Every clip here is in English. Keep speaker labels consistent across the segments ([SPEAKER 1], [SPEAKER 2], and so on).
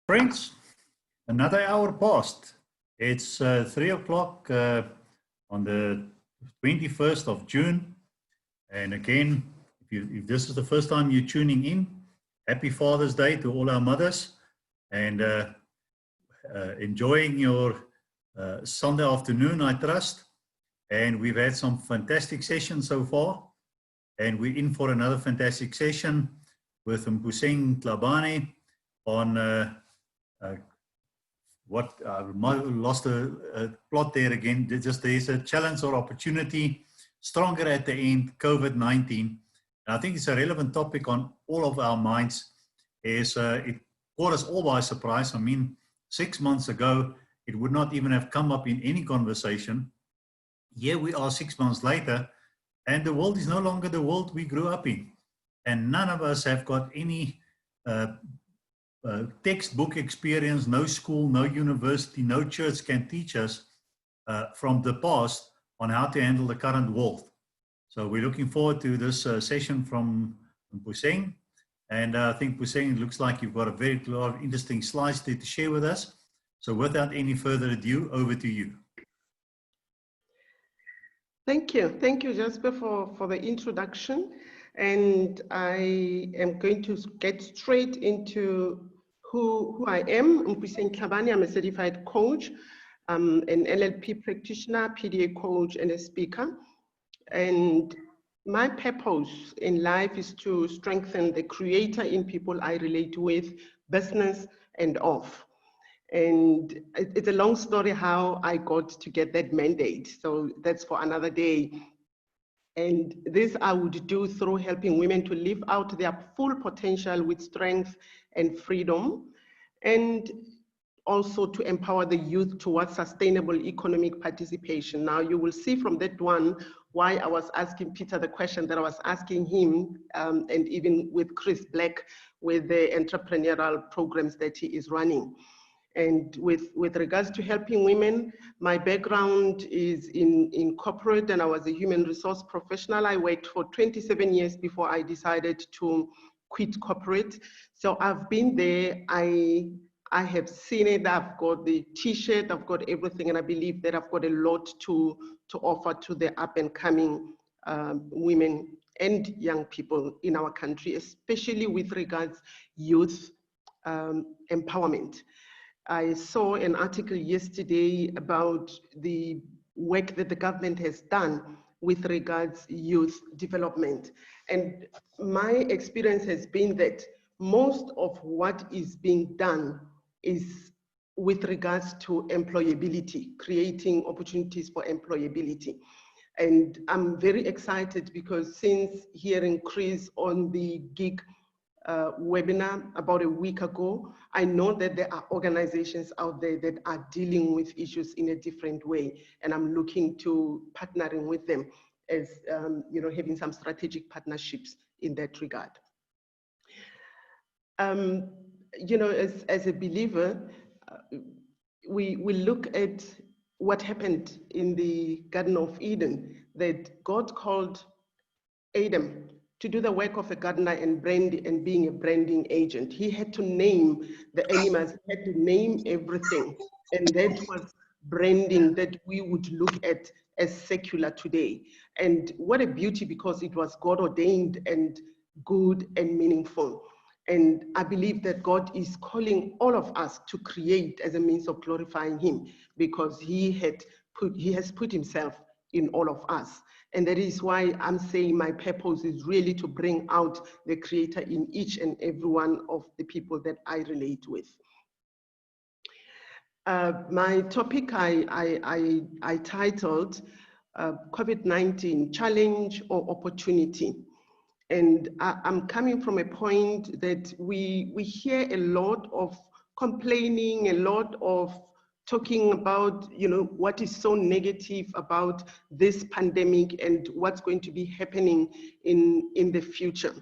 [SPEAKER 1] Friends, another hour passed. It's 3 o'clock on the 21st of June. And again, if this is the first time you're tuning in, happy Father's Day to all our mothers, and enjoying your Sunday afternoon, I trust. And we've had some fantastic sessions so far, and we're in for another fantastic session with Mpuseng Tlhabane on what I lost a plot there again. Just there's a challenge or opportunity, stronger at the end, COVID-19. And I think it's a relevant topic on all of our minds. It caught us all by surprise. I mean, 6 months ago, it would not even have come up in any conversation. Here we are 6 months later, and the world is no longer the world we grew up in. And none of us have got any textbook experience, no school, no university, no church can teach us from the past on how to handle the current world. So we're looking forward to this session from Mpuseng. And I think, Mpuseng, it looks like you've got a lot of interesting slides to share with us. So without any further ado, over to you.
[SPEAKER 2] Thank you. Thank you, Jasper, for the introduction. And I am going to get straight into who I am. Mpuseng Tlhabane. I'm a certified coach, an NLP practitioner, PDA coach, and a speaker. And my purpose in life is to strengthen the creator in people I relate with, business and off. And it's a long story how I got to get that mandate. So that's for another day. And this I would do through helping women to live out their full potential with strength and freedom, and also to empower the youth towards sustainable economic participation. Now you will see from that one why I was asking Peter the question that I was asking him, and even with Chris Black with the entrepreneurial programs that he is running. And with regards to helping women, my background is in corporate, and I was a human resource professional. I worked for 27 years before I decided to quit corporate. So I've been there, I have seen it, I've got the t-shirt, I've got everything, and I believe that I've got a lot to offer to the up and coming women and young people in our country, especially with regards youth empowerment. I saw an article yesterday about the work that the government has done with regards youth development. And my experience has been that most of what is being done is with regards to employability, creating opportunities for employability. And I'm very excited because since hearing Chris on the gig webinar about a week ago, I know that there are organizations out there that are dealing with issues in a different way, and I'm looking to partnering with them as having some strategic partnerships in that regard. As a believer, we look at what happened in the Garden of Eden, that God called Adam to do the work of a gardener and being a branding agent. He had to name the animals, he had to name everything. And that was branding that we would look at as secular today. And what a beauty, because it was God ordained and good and meaningful. And I believe that God is calling all of us to create as a means of glorifying him, because he has put himself in all of us. And that is why I'm saying my purpose is really to bring out the creator in each and every one of the people that I relate with. My topic I titled COVID-19, Challenge or Opportunity. And I'm coming from a point that we hear a lot of complaining, a lot of talking about, what is so negative about this pandemic and what's going to be happening in the future.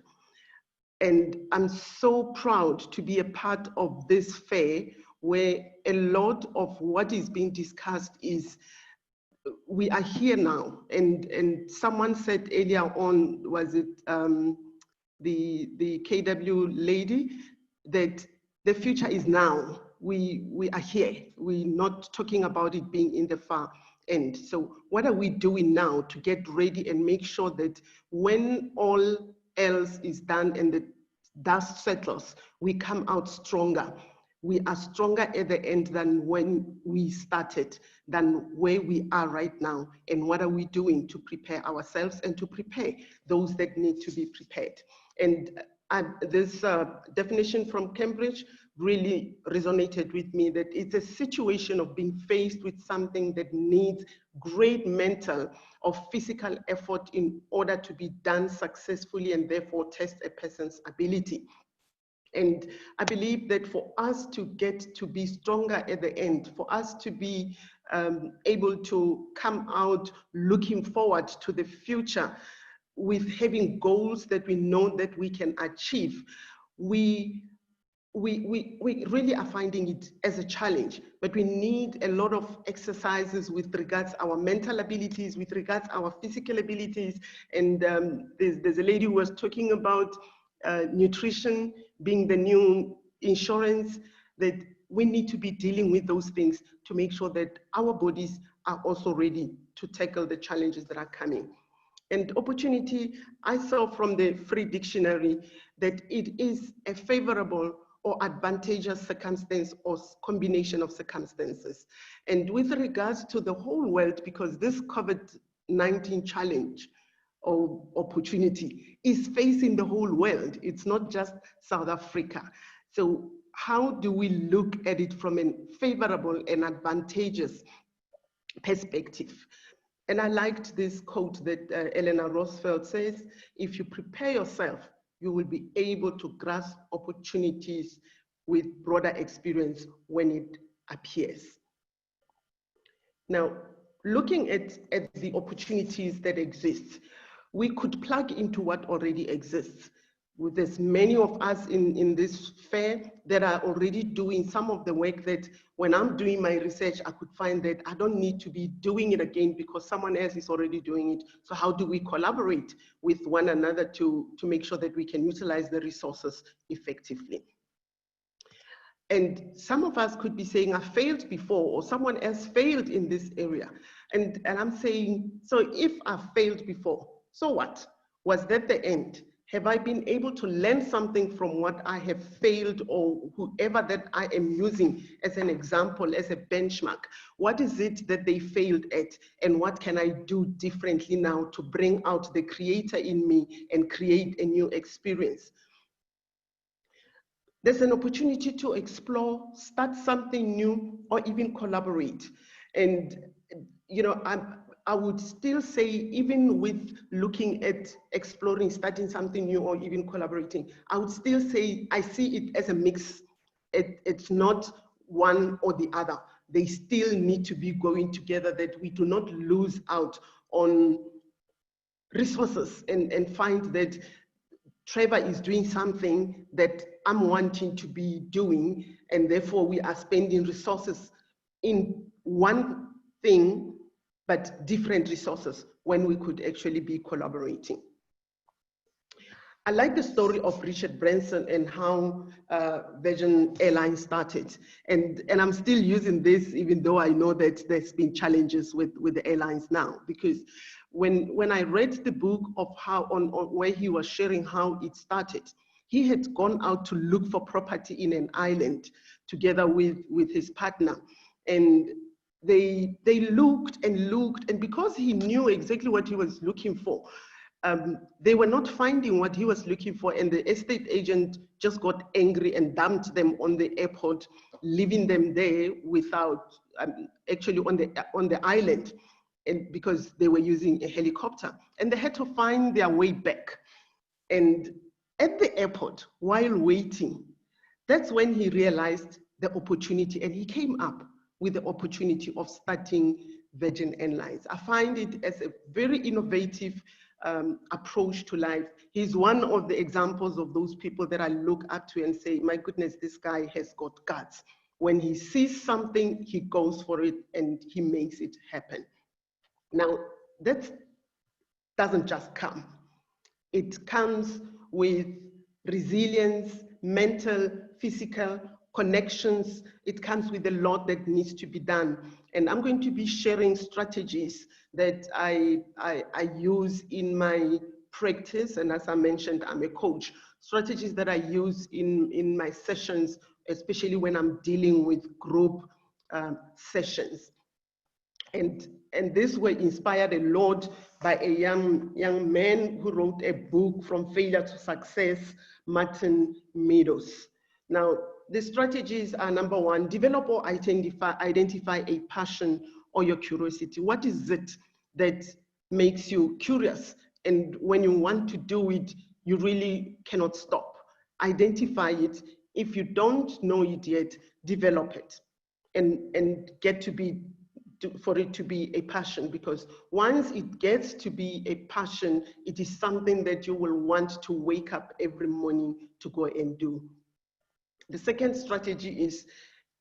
[SPEAKER 2] And I'm so proud to be a part of this fair, where a lot of what is being discussed is, we are here now. And someone said earlier on, was it the KW lady, that the future is now. We are here. We're not talking about it being in the far end. So what are we doing now to get ready and make sure that when all else is done and the dust settles, we come out stronger? We are stronger at the end than when we started, than where we are right now. And what are we doing to prepare ourselves and to prepare those that need to be prepared? And this definition from Cambridge really resonated with me, that it's a situation of being faced with something that needs great mental or physical effort in order to be done successfully and therefore test a person's ability. And I believe that for us to get to be stronger at the end, for us to be able to come out looking forward to the future with having goals that we know that we can achieve, we really are finding it as a challenge, but we need a lot of exercises with regards our mental abilities, with regards our physical abilities. And there's a lady who was talking about nutrition being the new insurance, that we need to be dealing with those things to make sure that our bodies are also ready to tackle the challenges that are coming. And opportunity, I saw from the Free Dictionary that it is a favorable or advantageous circumstance or combination of circumstances. And with regards to the whole world, because this COVID-19 challenge or opportunity is facing the whole world, it's not just South Africa. So how do we look at it from a favorable and advantageous perspective? And I liked this quote that Eleanor Roosevelt says, if you prepare yourself, you will be able to grasp opportunities with broader experience when it appears. Now, looking at the opportunities that exist, we could plug into what already exists. There's many of us in this fair that are already doing some of the work that when I'm doing my research, I could find that I don't need to be doing it again because someone else is already doing it. So how do we collaborate with one another to make sure that we can utilize the resources effectively? And some of us could be saying, I failed before, or someone else failed in this area. And I'm saying, so if I failed before, so what? Was that the end? Have I been able to learn something from what I have failed, or whoever that I am using as an example, as a benchmark? What is it that they failed at, and what can I do differently now to bring out the creator in me and create a new experience? There's an opportunity to explore, start something new, or even collaborate. And you know, I would still say, even with looking at exploring, starting something new, or even collaborating, I would still say I see it as a mix. It's not one or the other. They still need to be going together, that we do not lose out on resources and find that Trevor is doing something that I'm wanting to be doing, and therefore we are spending resources in one thing, but different resources when we could actually be collaborating. I like the story of Richard Branson and how Virgin Airlines started. And I'm still using this, even though I know that there's been challenges with the airlines now, because when I read the book of how, on where he was sharing how it started, he had gone out to look for property in an island together with his partner. And they looked and looked, and because he knew exactly what he was looking for, they were not finding what he was looking for, and the estate agent just got angry and dumped them on the airport, leaving them there without, actually on the island, and because they were using a helicopter, and they had to find their way back. And at the airport, while waiting, that's when he realized the opportunity, and he came up with the opportunity of starting Virgin Airlines. I find it as a very innovative approach to life. He's one of the examples of those people that I look up to and say, my goodness, this guy has got guts. When he sees something, he goes for it and he makes it happen. Now, that doesn't just come. It comes with resilience, mental, physical, connections. It comes with a lot that needs to be done. And I'm going to be sharing strategies that I use in my practice. And as I mentioned, I'm a coach. Strategies that I use in my sessions, especially when I'm dealing with group sessions. And this were inspired a lot by a young man who wrote a book, From Failure to Success, Martin Meadows. Now, the strategies are: number one, develop or identify a passion or your curiosity. What is it that makes you curious? And when you want to do it, you really cannot stop. Identify it. If you don't know it yet, develop it and get to be, for it to be a passion, because once it gets to be a passion, it is something that you will want to wake up every morning to go and do. The second strategy is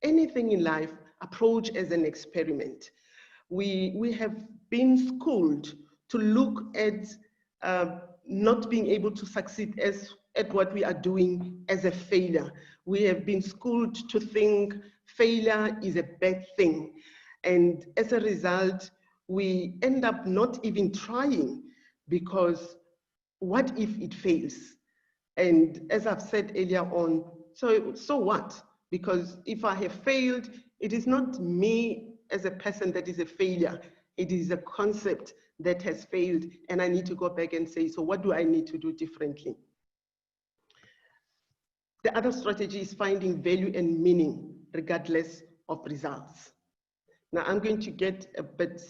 [SPEAKER 2] anything in life, approach as an experiment. We have been schooled to look at not being able to succeed at what we are doing as a failure. We have been schooled to think failure is a bad thing. And as a result, we end up not even trying, because what if it fails? And as I've said earlier on, so what? Because if I have failed, it is not me as a person that is a failure. It is a concept that has failed, and I need to go back and say, so what do I need to do differently? The other strategy is finding value and meaning regardless of results. Now I'm going to get a bit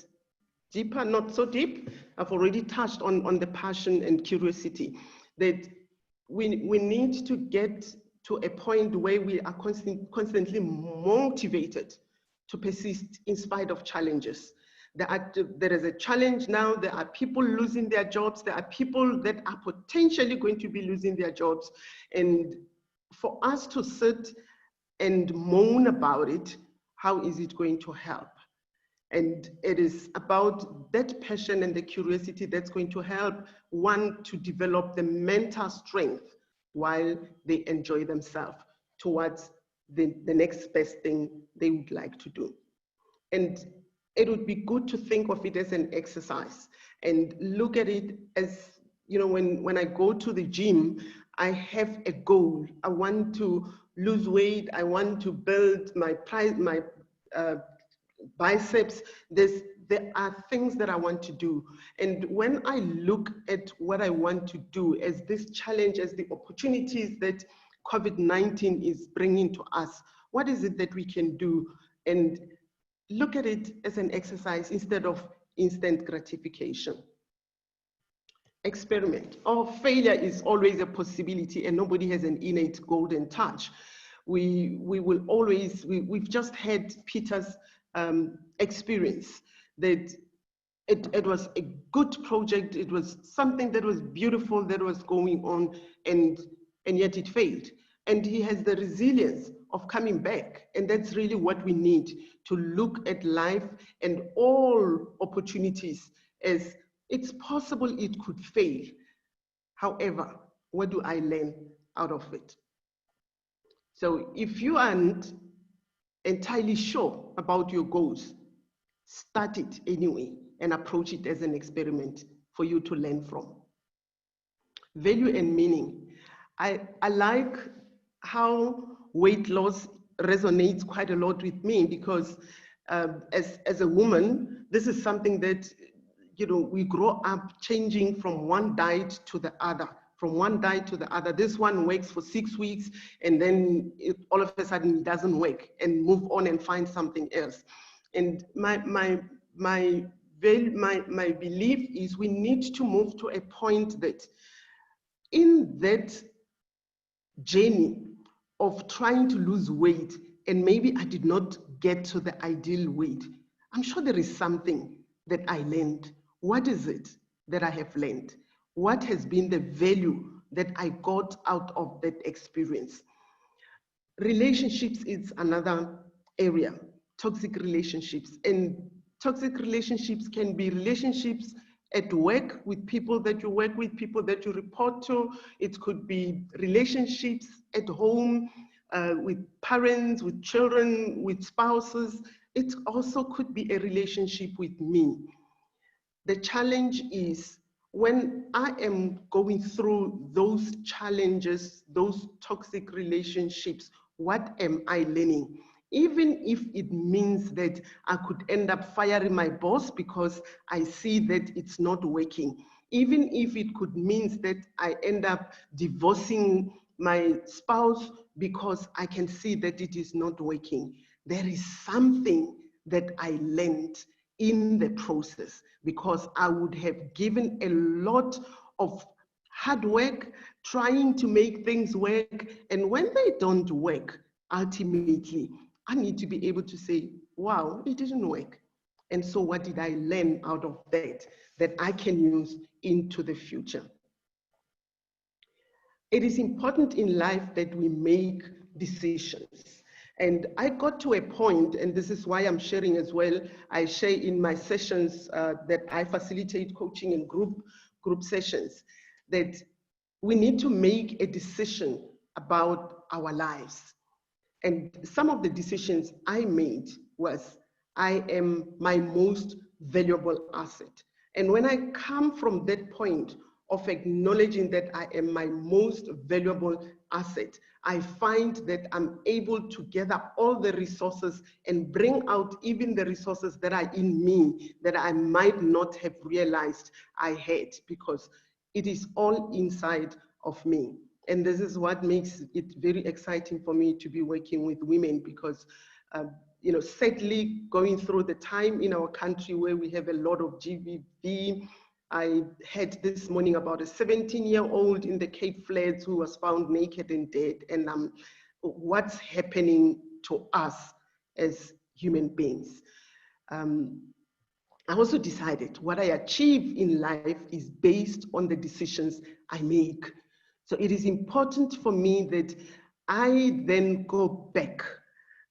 [SPEAKER 2] deeper, not so deep. I've already touched on the passion and curiosity, that we need to get to a point where we are constantly motivated to persist in spite of challenges. There is a challenge now. There are people losing their jobs. There are people that are potentially going to be losing their jobs. And for us to sit and moan about it, how is it going to help? And it is about that passion and the curiosity that's going to help one to develop the mental strength while they enjoy themselves towards the next best thing they would like to do. And it would be good to think of it as an exercise and look at it as, you know, when I go to the gym, I have a goal. I want to lose weight. I want to build my biceps. There are things that I want to do. And when I look at what I want to do as this challenge, as the opportunities that COVID-19 is bringing to us, what is it that we can do? And look at it as an exercise instead of instant gratification. Experiment. Failure is always a possibility, and nobody has an innate golden touch. We will always, we've just had Peter's experience that it was a good project. It was something that was beautiful that was going on, and yet it failed. And he has the resilience of coming back. And that's really what we need, to look at life and all opportunities as it's possible it could fail. However, what do I learn out of it? So if you aren't entirely sure about your goals, start it anyway and approach it as an experiment for you to learn from. Value and meaning. I like how weight loss resonates quite a lot with me, because as a woman, this is something that, you know, we grow up changing from one diet to the other. From one diet to the other. This one works for 6 weeks, and then all of a sudden it doesn't work, and move on and find something else. And my belief is we need to move to a point that in that journey of trying to lose weight, and maybe I did not get to the ideal weight, I'm sure there is something that I learned. What is it that I have learned? What has been the value that I got out of that experience? Relationships is another area, toxic relationships. And toxic relationships can be relationships at work with people that you work with, people that you report to. It could be relationships at home, with parents, with children, with spouses. It also could be a relationship with me. The challenge is when I am going through those challenges, those toxic relationships, what am I learning? Even if it means that I could end up firing my boss because I see that it's not working. Even if it could mean that I end up divorcing my spouse because I can see that it is not working. There is something that I learned in the process, because I would have given a lot of hard work trying to make things work. And when they don't work, ultimately, I need to be able to say, wow, it didn't work. And so what did I learn out of that I can use into the future? It is important in life that we make decisions. And I got to a point, and this is why I'm sharing as well. I share in my sessions that I facilitate coaching and group sessions, that we need to make a decision about our lives. And some of the decisions I made was, I am my most valuable asset. And when I come from that point of acknowledging that I am my most valuable asset, I find that I'm able to gather all the resources and bring out even the resources that are in me that I might not have realized I had, because it is all inside of me. And this is what makes it very exciting for me to be working with women, because you know, sadly, going through the time in our country where we have a lot of GBV, I heard this morning about a 17-year-old in the Cape Flats who was found naked and dead. And what's happening to us as human beings? I also decided what I achieve in life is based on the decisions I make. So it is important for me that I then go back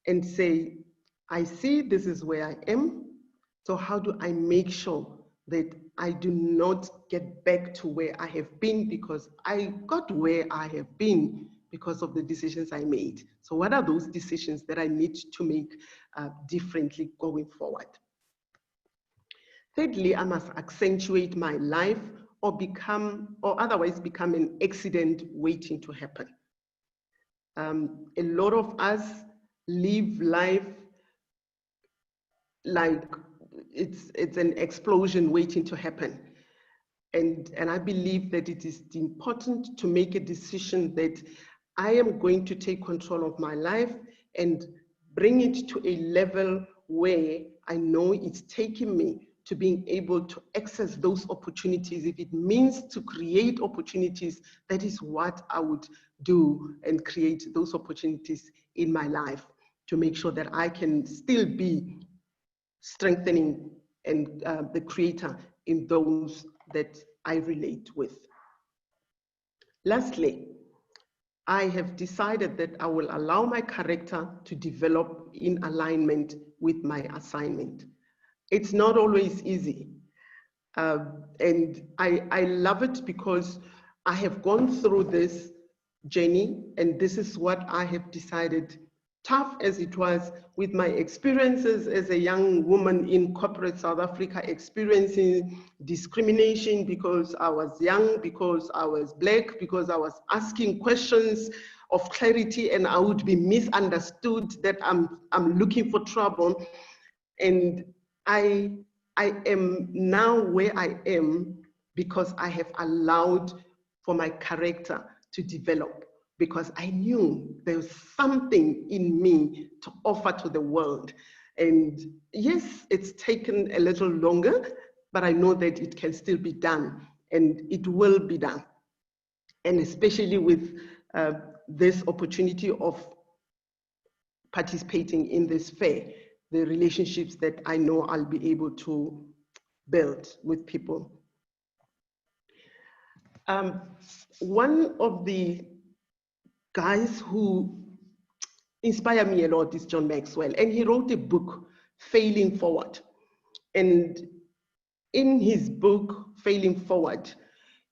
[SPEAKER 2] and say, I see this is where I am. So how do I make sure that I do not get back to where I have been, because I got where I have been because of the decisions I made. So what are those decisions that I need to make differently going forward? Thirdly, I must accentuate my life or otherwise become an accident waiting to happen. A lot of us live life like it's an explosion waiting to happen. And I believe that it is important to make a decision that I am going to take control of my life and bring it to a level where I know it's taking me to being able to access those opportunities. If it means to create opportunities, that is what I would do, and create those opportunities in my life to make sure that I can still be strengthening and the creator in those that I relate with. Lastly, I have decided that I will allow my character to develop in alignment with my assignment. It's not always easy. And I love it because I have gone through this journey, and this is what I have decided, tough as it was, with my experiences as a young woman in corporate South Africa, experiencing discrimination because I was young, because I was Black, because I was asking questions of clarity and I would be misunderstood that I'm looking for trouble. And I am now where I am because I have allowed for my character to develop, because I knew there was something in me to offer to the world. And yes, it's taken a little longer, but I know that it can still be done, and it will be done. And especially with this opportunity of participating in this fair, the relationships that I know I'll be able to build with people. One of the guys who inspire me a lot is John Maxwell, and he wrote a book, Failing Forward. And in his book, Failing Forward,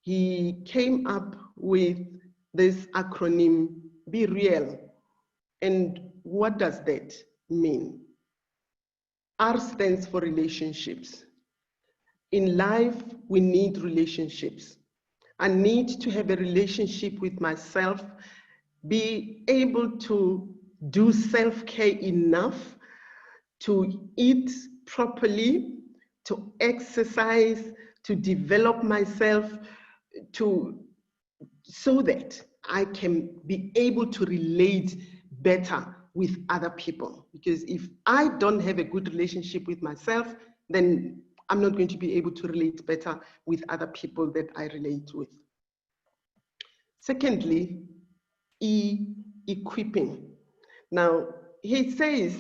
[SPEAKER 2] he came up with this acronym, Be Real, And what does that mean? R stands for relationships. In life, we need relationships. I need to have a relationship with myself, be able to do self-care enough to eat properly, to exercise, to develop myself, so that I can be able to relate better with other people. Because if I don't have a good relationship with myself, then I'm not going to be able to relate better with other people that I relate with. Secondly, equipping. Now, he says,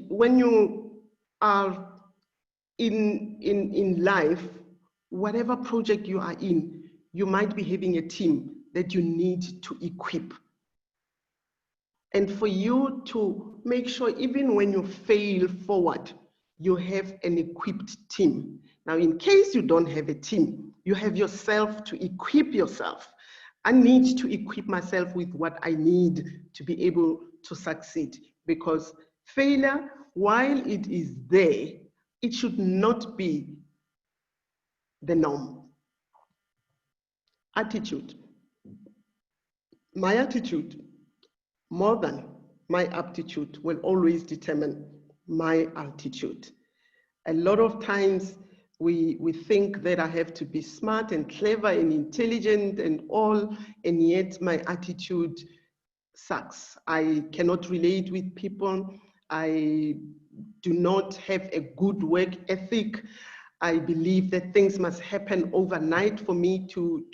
[SPEAKER 2] when you are in life, whatever project you are in, you might be having a team that you need to equip. And for you to make sure, even when you fail forward, you have an equipped team. Now, in case you don't have a team, you have yourself to equip yourself. I need to equip myself with what I need to be able to succeed, because failure, while it is there, it should not be the norm. Attitude. My attitude, more than my aptitude, will always determine my altitude. A lot of times we think that I have to be smart and clever and intelligent and all, and yet my attitude sucks. I cannot relate with people. I do not have a good work ethic. I believe that things must happen overnight for me to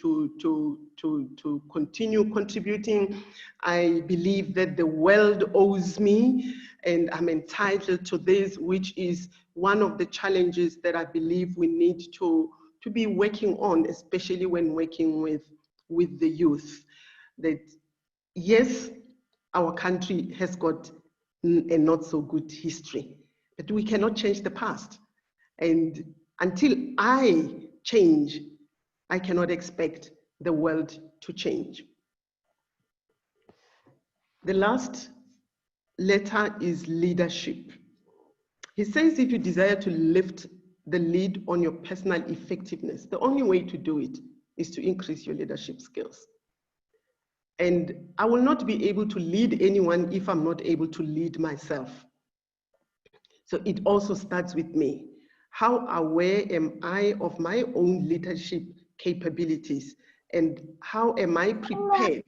[SPEAKER 2] continue contributing. I believe that the world owes me and I'm entitled to this, which is one of the challenges that I believe we need to be working on, especially when working with the youth. That yes, our country has got a not so good history, but we cannot change the past. And until I change, I cannot expect the world to change. The last letter is leadership. He says if you desire to lift the lead on your personal effectiveness, the only way to do it is to increase your leadership skills. And I will not be able to lead anyone if I'm not able to lead myself. So it also starts with me. How aware am I of my own leadership capabilities? And how am I prepared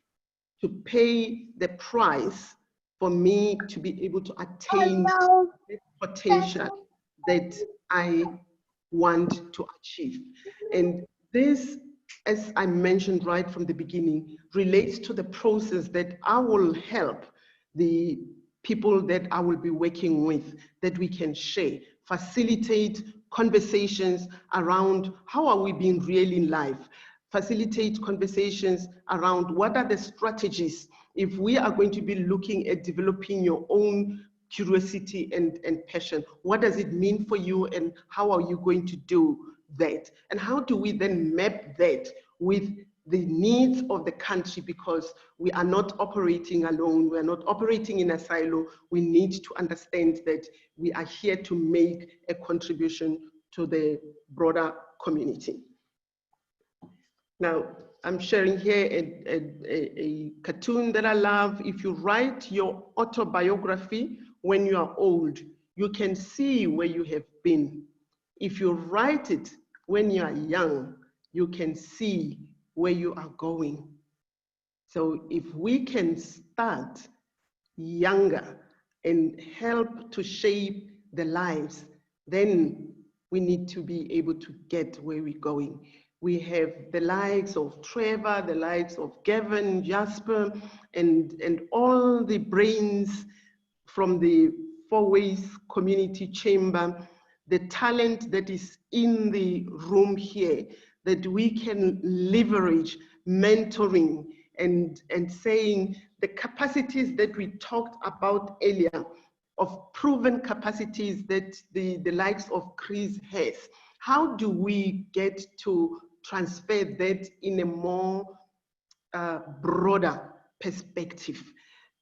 [SPEAKER 2] to pay the price for me to be able to attain the potential that I want to achieve? And this, as I mentioned right from the beginning, relates to the process that I will help the people that I will be working with, that we can share, facilitate conversations around how are we being real in life, facilitate conversations around what are the strategies if we are going to be looking at developing your own curiosity and passion. What does it mean for you and how are you going to do that? And how do we then map that with the needs of the country, because we are not operating alone, we are not operating in a silo. We need to understand that we are here to make a contribution to the broader community. Now, I'm sharing here a cartoon that I love. If you write your autobiography when you are old, you can see where you have been. If you write it when you are young, you can see where you are going. So if we can start younger and help to shape the lives, then we need to be able to get where we're going. We have the likes of Trevor, the likes of Gavin, Jasper, and all the brains from the Four Ways Community Chamber, the talent that is in the room here, that we can leverage mentoring and saying the capacities that we talked about earlier, of proven capacities that the likes of Chris has. How do we get to transfer that in a more broader perspective?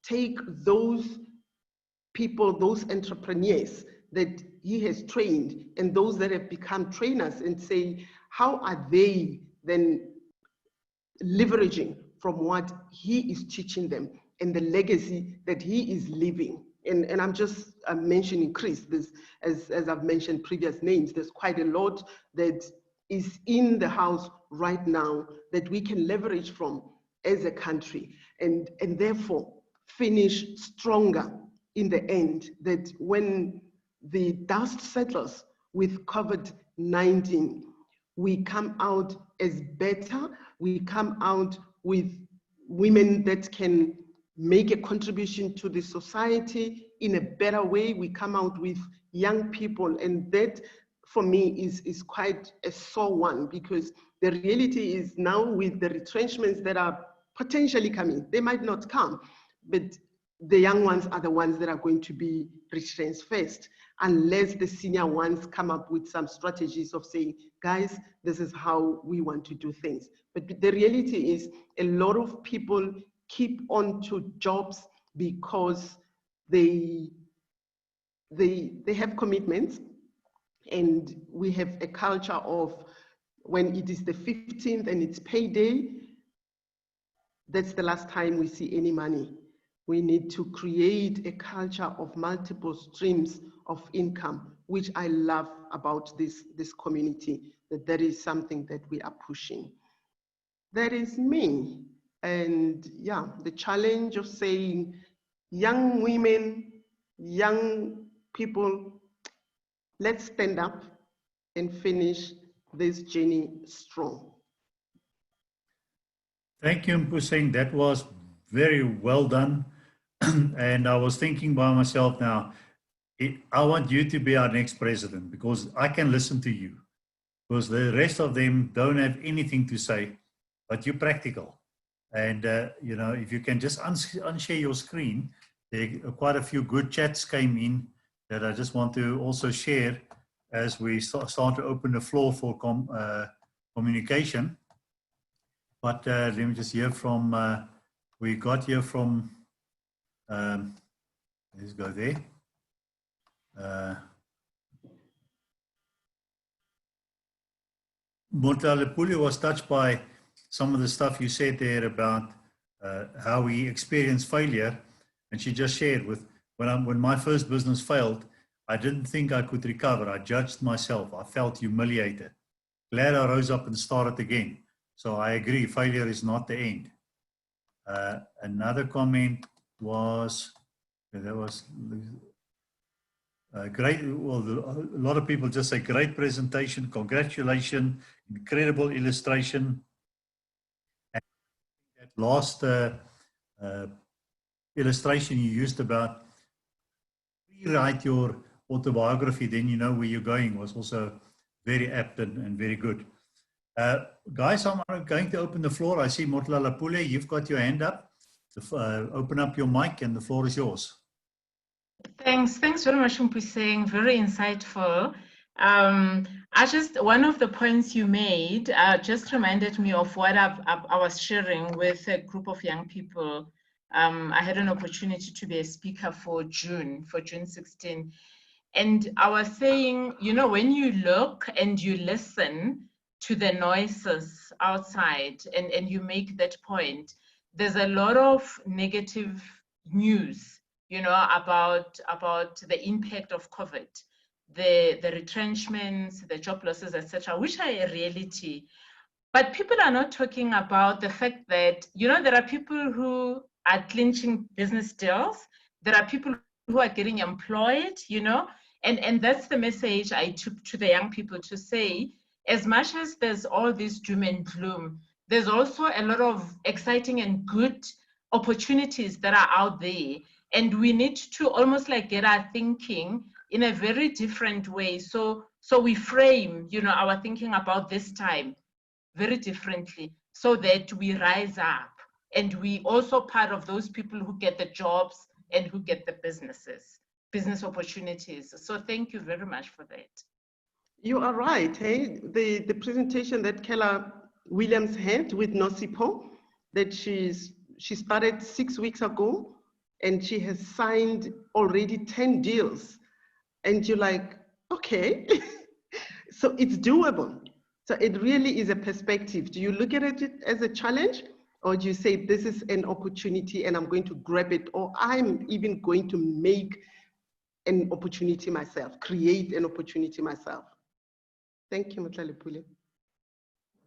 [SPEAKER 2] take those people, those entrepreneurs that he has trained and those that have become trainers and say, how are they then leveraging from what he is teaching them and the legacy that he is leaving? And I'm mentioning Chris, this, as I've mentioned previous names, there's quite a lot that is in the house right now that we can leverage from as a country, and therefore finish stronger in the end, that when the dust settles with COVID-19, we come out as better, we come out with women that can make a contribution to the society in a better way, we come out with young people, and that for me is quite a sore one, because the reality is now with the retrenchments that are potentially coming, they might not come, but the young ones are the ones that are going to be retrenched first, unless the senior ones come up with some strategies of saying, guys, this is how we want to do things. But the reality is a lot of people keep on to jobs because they have commitments, and we have a culture of when it is the 15th and it's payday, that's the last time we see any money. We need to create a culture of multiple streams of income, which I love about this community, that is something that we are pushing. That is me. And yeah, the challenge of saying young women, young people, let's stand up and finish this journey strong.
[SPEAKER 1] Thank you, Mpuseng. That was very well done. And I was thinking by myself now, I want you to be our next president, because I can listen to you, because the rest of them don't have anything to say, but you're practical. And, you know, if you can just unshare your screen, there are quite a few good chats came in that I just want to also share as we start to open the floor for communication. But let me just hear from, we got here from, let's go there. Mpuseng was touched by some of the stuff you said there about how we experience failure, and she just shared with when my first business failed, I didn't think I could recover. I judged myself. I felt humiliated. Glad I rose up and started again. So I agree, failure is not the end. Another comment was, that was great. Well, a lot of people just say great presentation, congratulations, incredible illustration. And that last illustration you used about rewrite your autobiography, then you know where you're going, was also very apt and very good. Guys, I'm going to open the floor. I see Mpuseng, you've got your hand up. Open up your mic and the floor is yours.
[SPEAKER 3] Thanks very much, Mpuseng. Very insightful. One of the points you made just reminded me of what I was sharing with a group of young people. I had an opportunity to be a speaker for June 16. And I was saying, you know, when you look and you listen to the noises outside and you make that point, there's a lot of negative news, you know, about the impact of COVID, the retrenchments, the job losses, etc., which are a reality. But people are not talking about the fact that, you know, there are people who are clinching business deals. There are people who are getting employed, you know, and that's the message I took to the young people, to say, as much as there's all this doom and gloom, there's also a lot of exciting and good opportunities that are out there. And we need to almost like get our thinking in a very different way. So we frame, you know, our thinking about this time very differently, so that we rise up and we also part of those people who get the jobs and who get the business opportunities. So thank you very much for that.
[SPEAKER 2] You are right. Hey, the presentation that Keller Williams had with Nosipo, that she started 6 weeks ago, and she has signed already 10 deals. And you're like, okay, so it's doable. So it really is a perspective. Do you look at it as a challenge, or do you say this is an opportunity and I'm going to grab it, or I'm even going to make an opportunity myself, create an opportunity myself? Thank you, Mtlalepule.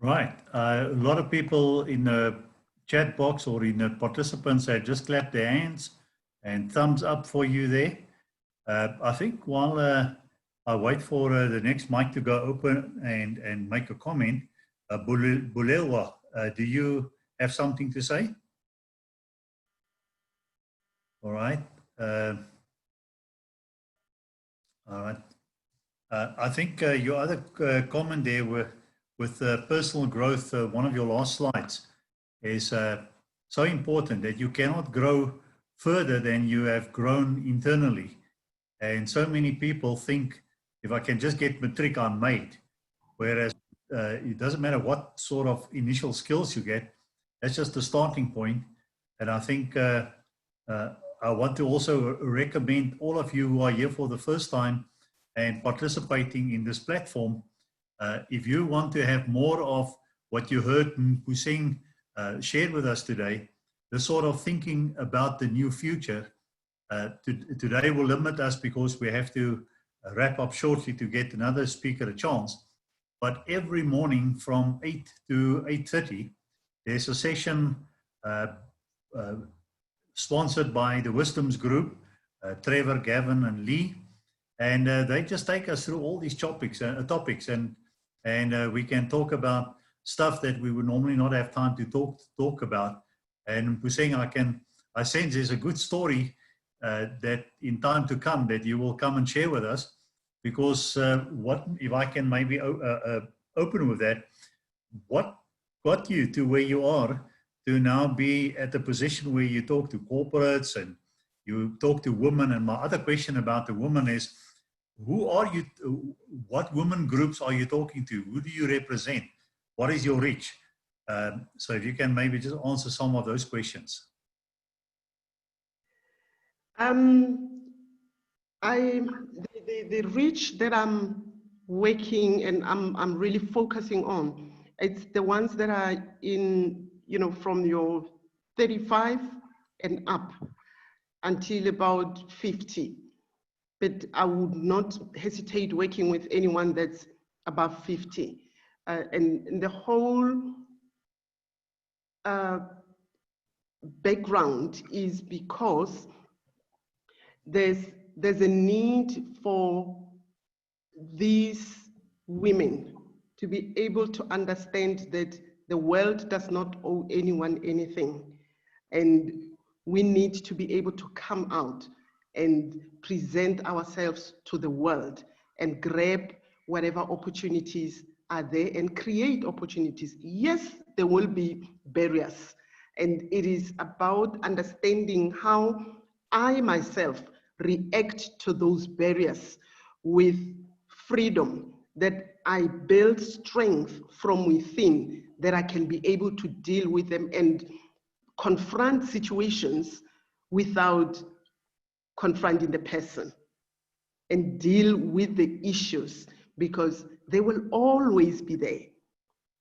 [SPEAKER 1] Right. A lot of people in the chat box or in the participants have just clapped their hands and thumbs up for you there. I think while I wait for the next mic to go open and make a comment, Bulelwa, do you have something to say? All right. All right. I think your other comment there with personal growth, one of your last slides, is so important that you cannot grow further than you have grown internally. And so many people think, if I can just get matric, I'm made. Whereas it doesn't matter what sort of initial skills you get, that's just the starting point. And I think I want to also recommend all of you who are here for the first time and participating in this platform, if you want to have more of what you heard Mpuseng shared with us today, the sort of thinking about the new future, today will limit us because we have to wrap up shortly to get another speaker a chance. But every morning from 8 to 8:30, there's a session sponsored by the Wisdoms Group, Trevor, Gavin, and Lee. And they just take us through all these topics and we can talk about stuff that we would normally not have time to talk about. And Mpuseng, I sense there's a good story that in time to come that you will come and share with us, because what if I can maybe open with that, what got you to where you are to now be at the position where you talk to corporates and you talk to women? And my other question about the women is, who are you, what women groups are you talking to? Who do you represent? What is your reach? So if you can maybe just answer some of those questions.
[SPEAKER 2] The reach that I'm working and I'm really focusing on, it's the ones that are in, from your 35 and up until about 50. But I would not hesitate working with anyone that's above 50. And the whole background is because there's a need for these women to be able to understand that the world does not owe anyone anything. And we need to be able to come out and present ourselves to the world and grab whatever opportunities are there and create opportunities. Yes, there will be barriers, and it is about understanding how I myself react to those barriers with freedom, that I build strength from within, that I can be able to deal with them and confront situations without confronting the person, and deal with the issues, because they will always be there.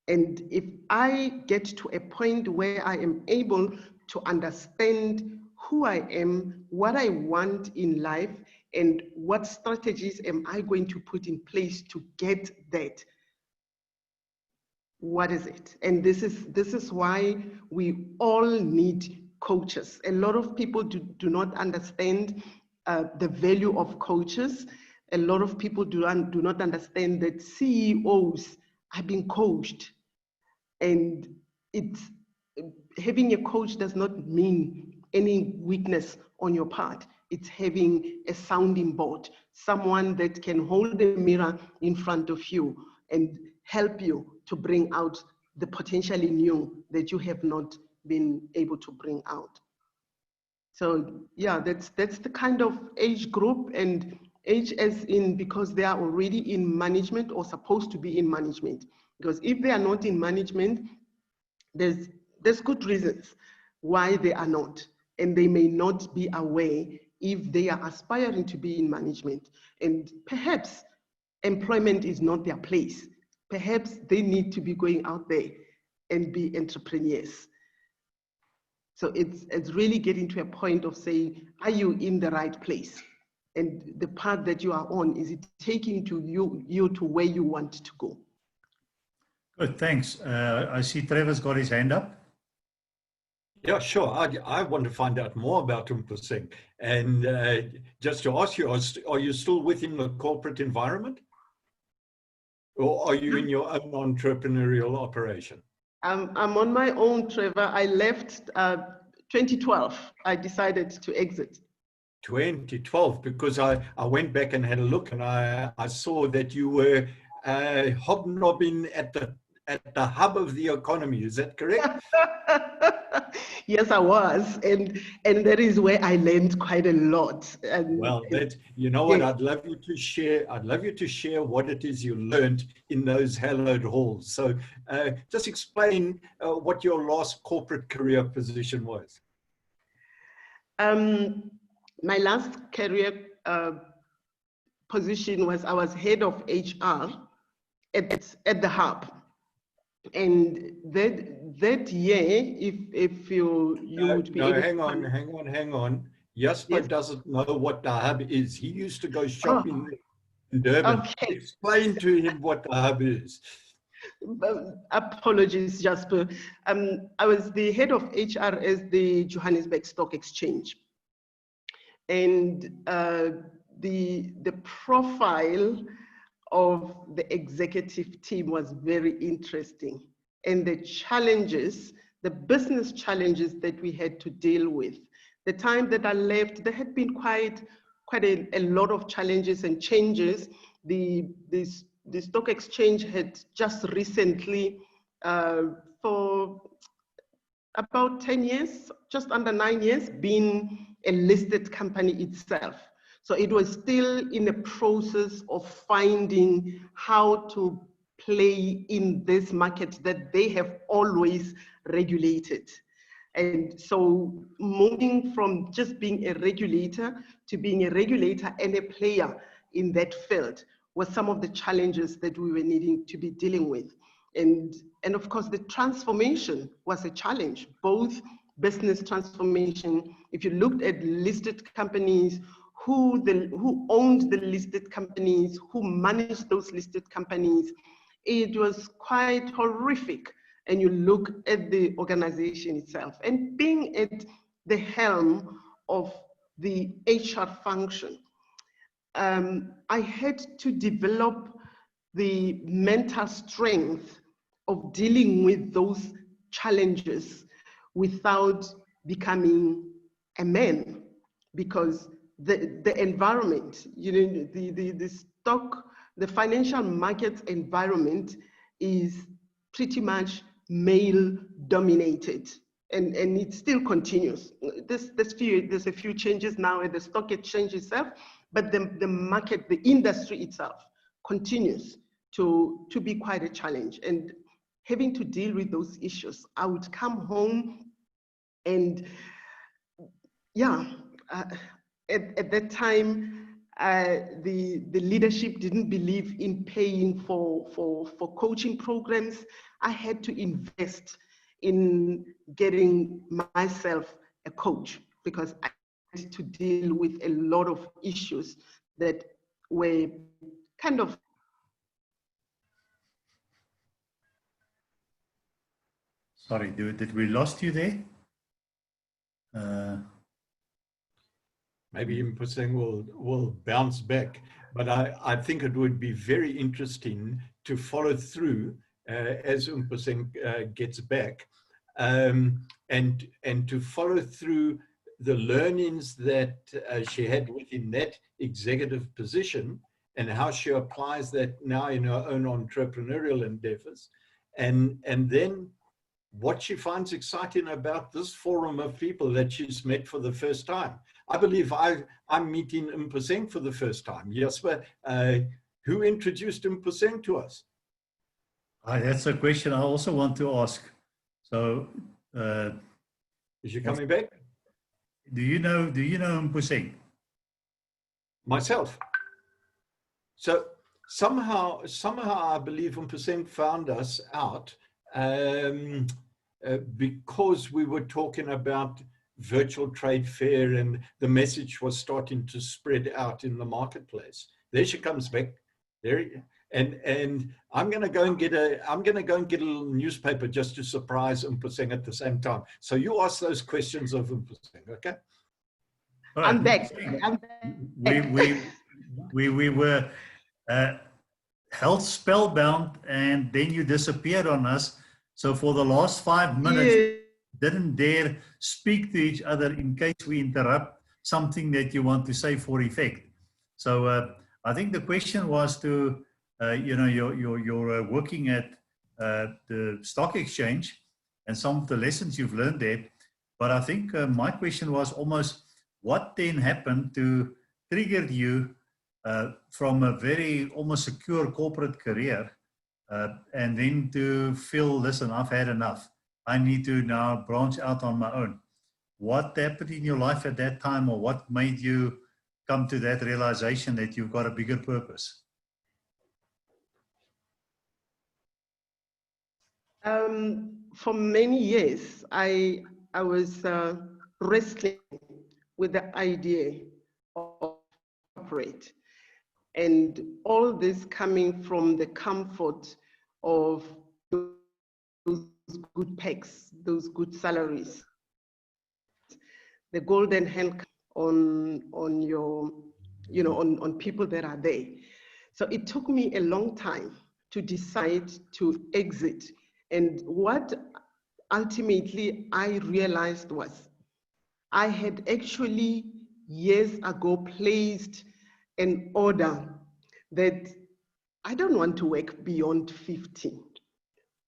[SPEAKER 2] And if I get to a point where I am able to understand who I am, what I want in life, and what strategies am I going to put in place to get that, what is it? And this is why we all need coaches. A lot of people do not understand the value of coaches. A lot of people do not understand that CEOs are being coached. And having a coach does not mean any weakness on your part. It's having a sounding board, someone that can hold a mirror in front of you and help you to bring out the potentially new that you have not been able to bring out. So yeah, that's the kind of age group, and age as in because they are already in management or supposed to be in management. Because if they are not in management, there's good reasons why they are not. and they may not be aware if they are aspiring to be in management. And perhaps employment is not their place. Perhaps they need to be going out there and be entrepreneurs. So it's really getting to a point of saying, are you in the right place? And the path that you are on, is it taking you to where you want to go?
[SPEAKER 1] Good, thanks. I see Trevor's got his hand up.
[SPEAKER 4] Yeah, sure. I want to find out more about Mpuseng. And just to ask you, are you still within the corporate environment? Or are you in your own entrepreneurial operation?
[SPEAKER 2] I'm on my own, Trevor. I left 2012. I decided to exit.
[SPEAKER 4] 2012, because I went back and had a look, and I saw that you were hobnobbing at the hub of the economy. Is that correct?
[SPEAKER 2] Yes, I was, and that is where I learned quite a lot.
[SPEAKER 4] Well, you know what? I'd love you to share. I'd love you to share what it is you learned in those hallowed halls. So, just explain what your last corporate career position was.
[SPEAKER 2] My last career position was I was head of HR at the hub. And that year, if you would be able
[SPEAKER 4] hang on. Jasper doesn't know what the hub is. He used to go shopping in Durban.
[SPEAKER 2] Okay.
[SPEAKER 4] Explain to him what the hub is.
[SPEAKER 2] Apologies, Jasper. I was the head of HR as the Johannesburg Stock Exchange. And the profile of the executive team was very interesting, and the challenges, the business challenges that we had to deal with. The time that I left, there had been quite a lot of challenges and changes. The stock exchange had just recently, for about 10 years, just under 9 years, been a listed company itself. So it was still in a process of finding how to play in this market that they have always regulated. And so moving from just being a regulator to being a regulator and a player in that field was some of the challenges that we were needing to be dealing with. And of course, the transformation was a challenge, both business transformation. If you looked at listed companies, who owned the listed companies, who managed those listed companies, it was quite horrific. And you look at the organization itself, and being at the helm of the HR function, I had to develop the mental strength of dealing with those challenges without becoming a man, because the environment, you know, the financial markets environment is pretty much male dominated, and it still continues. There's a few changes now at the stock exchange itself, but the market, the industry itself continues to be quite a challenge. And having to deal with those issues, I would come home and at that time, the leadership didn't believe in paying for coaching programs. I had to invest in getting myself a coach, because I had to deal with a lot of issues that were kind of...
[SPEAKER 1] Sorry, did we lost you there?
[SPEAKER 4] Maybe Mpuseng will bounce back, but I think it would be very interesting to follow through as Mpuseng gets back, and to follow through the learnings that she had within that executive position, and how she applies that now in her own entrepreneurial endeavors, and then what she finds exciting about this forum of people that she's met for the first time. I believe I'm meeting Mpuseng for the first time. Yes, but who introduced Mpuseng to us?
[SPEAKER 1] That's a question I also want to ask. So,
[SPEAKER 4] is she coming back?
[SPEAKER 1] Do you know Mpuseng?
[SPEAKER 4] Myself. So somehow I believe Mpuseng found us out because we were talking about virtual trade fair and the message was starting to spread out in the marketplace. There she comes back. There, and I'm going to go and get a little newspaper just to surprise Mpuseng at the same time. So you ask those questions of Mpuseng, okay?
[SPEAKER 1] All right.
[SPEAKER 2] I'm back. I'm back.
[SPEAKER 1] We were held spellbound, and then you disappeared on us. So for the last 5 minutes, didn't dare speak to each other in case we interrupt something that you want to say for effect. So I think the question was to, you're working at the stock exchange and some of the lessons you've learned there. But I think my question was almost what then happened to trigger you from a very almost secure corporate career and then to feel, listen, I've had enough. I need to now branch out on my own. What happened in your life at that time, or what made you come to that realization that you've got a bigger purpose?
[SPEAKER 2] For many years, I was wrestling with the idea of corporate, and all this coming from the comfort of those good packs, those good salaries, the golden hand on your, on people that are there. So it took me a long time to decide to exit. And what ultimately I realized was I had actually years ago placed an order that I don't want to work beyond 50.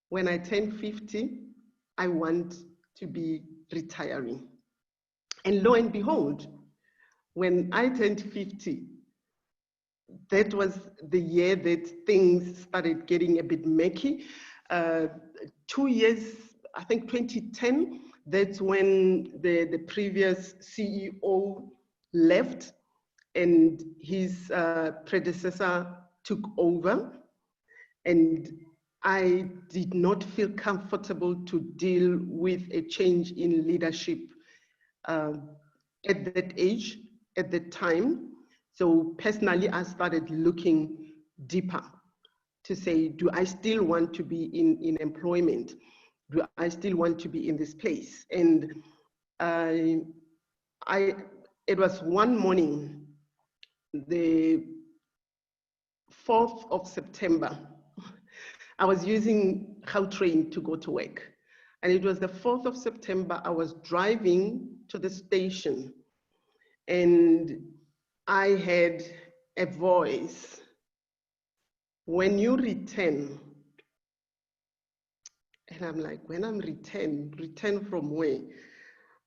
[SPEAKER 2] When I turn 50, I want to be retiring. And lo and behold, when I turned 50, that was the year that things started getting a bit murky. 2 years, I think 2010, that's when the previous CEO left and his predecessor took over. And I did not feel comfortable to deal with a change in leadership at that age, at that time. So personally, I started looking deeper to say, do I still want to be in employment? Do I still want to be in this place? And it was one morning, the 4th of September, I was using Gautrain to go to work. And it was the 4th of September, I was driving to the station and I had a voice. When you return, and I'm like, when I'm return from where?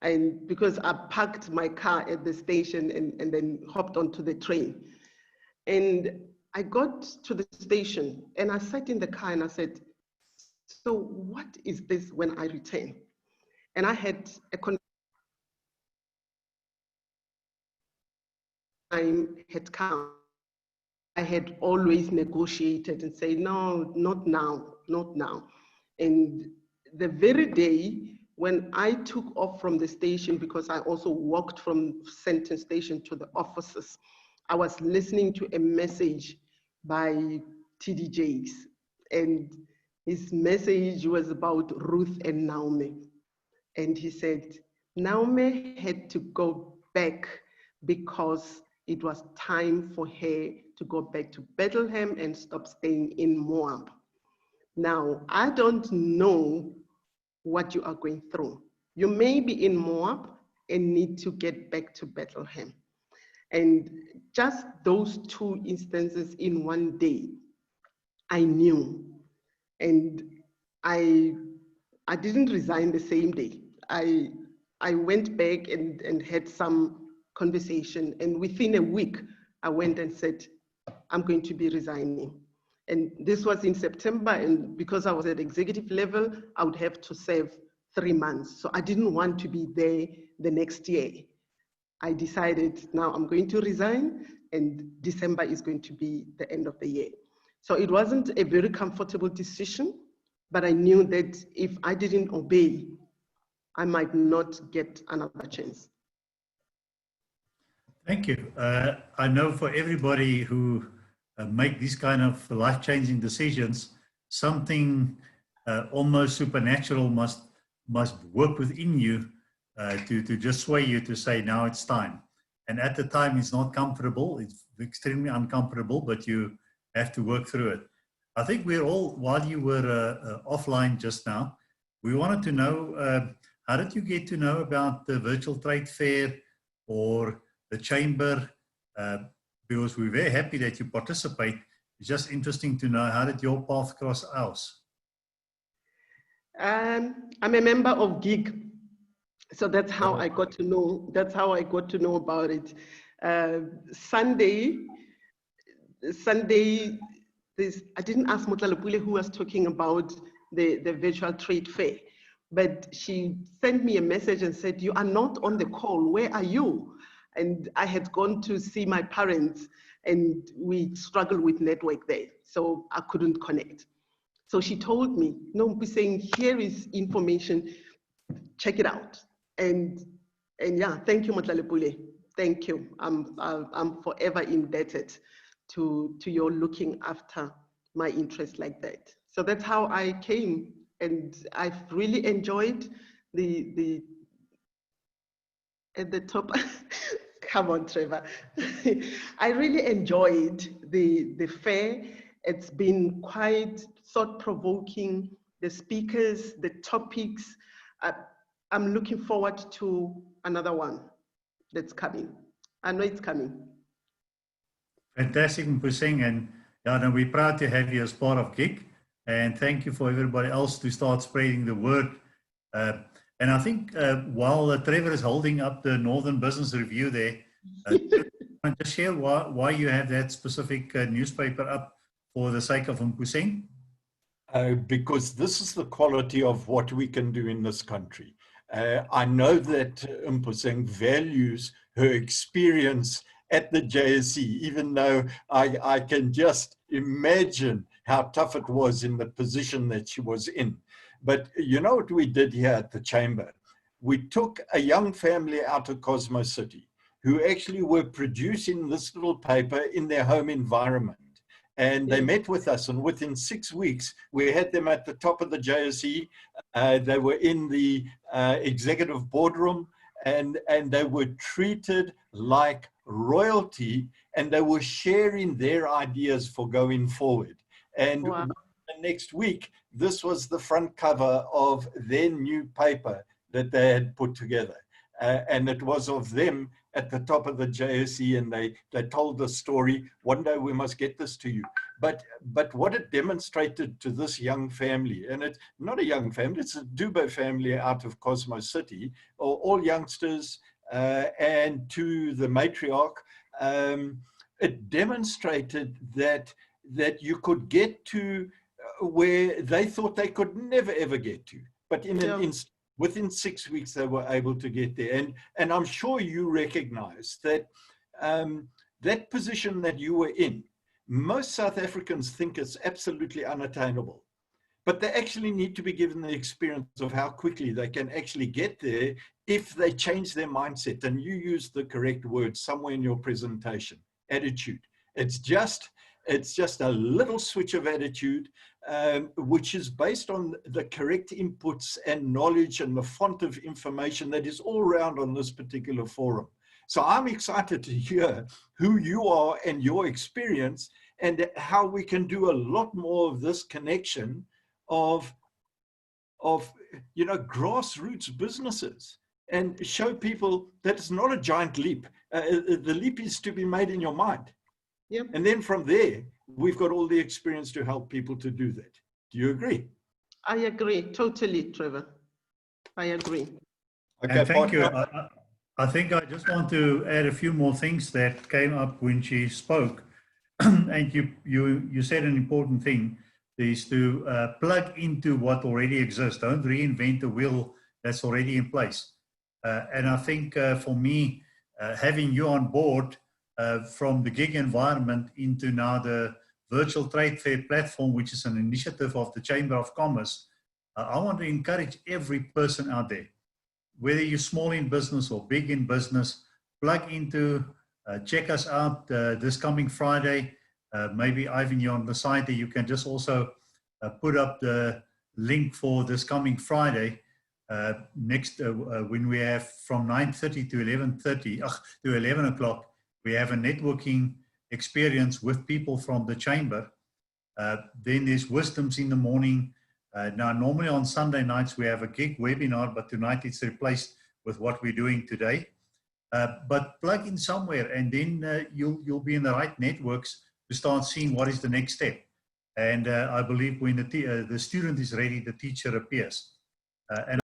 [SPEAKER 2] And because I parked my car at the station and then hopped onto the train. And I got to the station and I sat in the car and I said, so what is this when I return? And I had a time had come. I had always negotiated and say, no, not now, not now. And the very day when I took off from the station, because I also walked from Sandton Station to the offices, I was listening to a message by TD Jakes. And his message was about Ruth and Naomi. And he said, Naomi had to go back because it was time for her to go back to Bethlehem and stop staying in Moab. Now, I don't know what you are going through. You may be in Moab and need to get back to Bethlehem. And just those two instances in one day, I knew. And I didn't resign the same day. I went back and had some conversation, and within a week, I went and said, I'm going to be resigning. And this was in September, and because I was at executive level, I would have to serve 3 months. So I didn't want to be there the next year. I decided now I'm going to resign, and December is going to be the end of the year. So it wasn't a very comfortable decision, but I knew that if I didn't obey, I might not get another chance.
[SPEAKER 1] Thank you. I know for everybody who make these kind of life-changing decisions, something almost supernatural must work within you to just sway you to say, now it's time. And at the time, it's not comfortable. It's extremely uncomfortable, but you have to work through it. I think we're all, while you were offline just now, we wanted to know, how did you get to know about the virtual trade fair or the chamber? Because we're very happy that you participate. It's just interesting to know, how did your path cross ours?
[SPEAKER 2] I'm a member of GIG, so that's how I got to know. That's how I got to know about it. Sunday, I didn't ask Motlalepule who was talking about the virtual trade fair, but she sent me a message and said, "You are not on the call. Where are you?" And I had gone to see my parents, and we struggled with network there, so I couldn't connect. So she told me, "No, Mpuseng, here is information. Check it out." And yeah, thank you, Motlalepule. Thank you. I'm forever indebted to your looking after my interest like that. So that's how I came, and I've really enjoyed at the top. Come on, Trevor. I really enjoyed the fair. It's been quite thought-provoking. The speakers, the topics. I'm looking forward to another one that's coming. I know it's coming.
[SPEAKER 1] Fantastic, Mpuseng, and yeah, no, we're proud to have you as part of GIG, and thank you for everybody else to start spreading the word. And I think while Trevor is holding up the Northern Business Review there, just share why you have that specific newspaper up for the sake of Mpuseng.
[SPEAKER 4] Because this is the quality of what we can do in this country. I know that Mpuseng values her experience at the JSE, even though I can just imagine how tough it was in the position that she was in. But you know what we did here at the chamber? We took a young family out of Cosmo City who actually were producing this little paper in their home environment. And they met with us, and within 6 weeks, we had them at the top of the JSE. They were in the executive boardroom, and they were treated like royalty, and they were sharing their ideas for going forward. And
[SPEAKER 2] wow.
[SPEAKER 4] The next week, this was the front cover of their new paper that they had put together. And it was of them at the top of the JSE, and they told the story, one day we must get this to you. But what it demonstrated to this young family, and it's not a young family, it's a Dube family out of Cosmo City, all youngsters, and to the matriarch, it demonstrated that you could get to where they thought they could never ever get to. But within 6 weeks, they were able to get there. And I'm sure you recognize that that position that you were in, most South Africans think it's absolutely unattainable. But they actually need to be given the experience of how quickly they can actually get there if they change their mindset. And you used the correct word somewhere in your presentation, attitude. It's just a little switch of attitude, which is based on the correct inputs and knowledge and the font of information that is all around on this particular forum. So I'm excited to hear who you are and your experience, and how we can do a lot more of this connection of grassroots businesses, and show people that it's not a giant leap. The leap is to be made in your mind.
[SPEAKER 2] Yep.
[SPEAKER 4] And then from there, we've got all the experience to help people to do that. Do you agree?
[SPEAKER 2] I agree totally, Trevor. I agree.
[SPEAKER 1] Okay, and thank you. I think I just want to add a few more things that came up when she spoke. And you said an important thing is to plug into what already exists. Don't reinvent the wheel that's already in place. And I think for me, having you on board from the gig environment into now the virtual trade fair platform, which is an initiative of the Chamber of Commerce, I want to encourage every person out there, whether you're small in business or big in business, plug into, check us out this coming Friday. Maybe Ivan, you're on the side there, you can just also put up the link for this coming Friday. When we have from 9:30 to 11:30 to 11 o'clock, we have a networking experience with people from the chamber. Then there's wisdoms in the morning. Now, normally on Sunday nights, we have a gig webinar, but tonight it's replaced with what we're doing today. But plug in somewhere, and then you'll be in the right networks to start seeing what is the next step. And I believe when the student is ready, the teacher appears. And